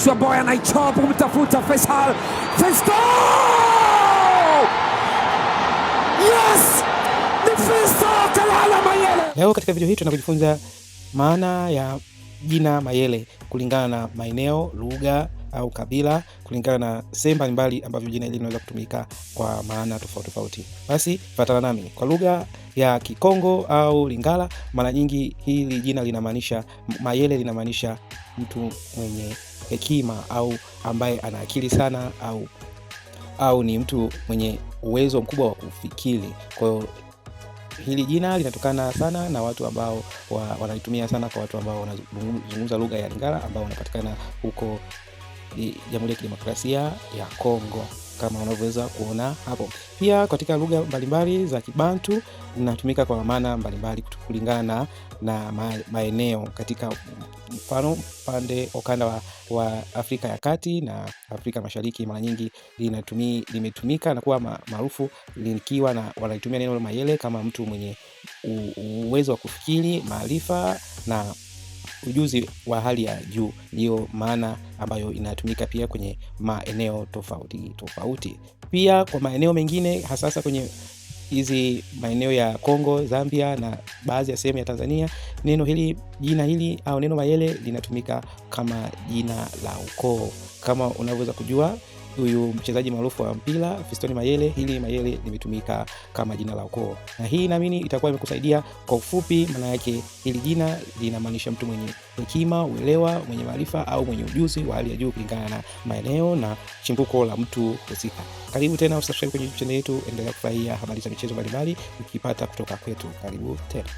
Joshua Boy anaichapa kumtafuta Faisal. Festo! Yes! Ni Festo Kalala Mayele. Leo katika video hii tunakujifunza maana ya jina Mayele kulingana na maeneo, lugha au kabila, kulingana na sehemu mbalimbali ambavyo jina hili linaweza kutumika kwa maana tofauti tofauti. Basi fuatana nami. Kwa lugha ya Kikongo au Lingala, mara nyingi hili jina linamaanisha Mayele, linamaanisha mtu mwenye hekima au ambaye ana akili sana au ni mtu mwenye uwezo mkubwa wa kufikiri. Kwa hiyo hili jina linatokana sana na watu ambao wanalitumia sana kwa watu ambao wanazungumza lugha ya Lingala ambao wanapatikana huko Jamhuri ya Kidemokrasia ya Kongo kama unavyoweza kuona hapo. Pia katika lugha mbalimbali za Kibantu linatumika kwa maana mbalimbali kulingana na maeneo. Katika mfano pande ukanda wa Afrika ya Kati na Afrika Mashariki, mara nyingi limetumika na kuwa maarufu likiwa na wanalitumia neno Mayele kama mtu mwenye uwezo wa kufikiri, maarifa na ujuzi wa hali ya juu. Ndio maana ambayo inatumika pia kwenye maeneo tofauti. Pia kwa maeneo mengine, hasa kwenye hizi maeneo ya Kongo, Zambia na baadhi ya sehemu ya Tanzania, jina hili au neno Mayele linatumika kama jina la ukoo. Kama unavyoweza kujua, huyu mchezaji maarufu wa mpira Fiston Mayele, hili Mayele limetumika kama jina la ukoo. Na hii naamini itakuwa imekusaidia kwa ufupi. Maana yake hili jina linamaanisha mtu mwenye hekima, uelewa, mwenye maarifa au mwenye ujuzi wa hali ya juu kulingana na maeneo na chimbuko la mtu husika. Karibu tena, usubscribe kwenye channel yetu, endelea kufurahia habari za michezo mbalimbali ukipata kutoka kwetu. Karibu tena.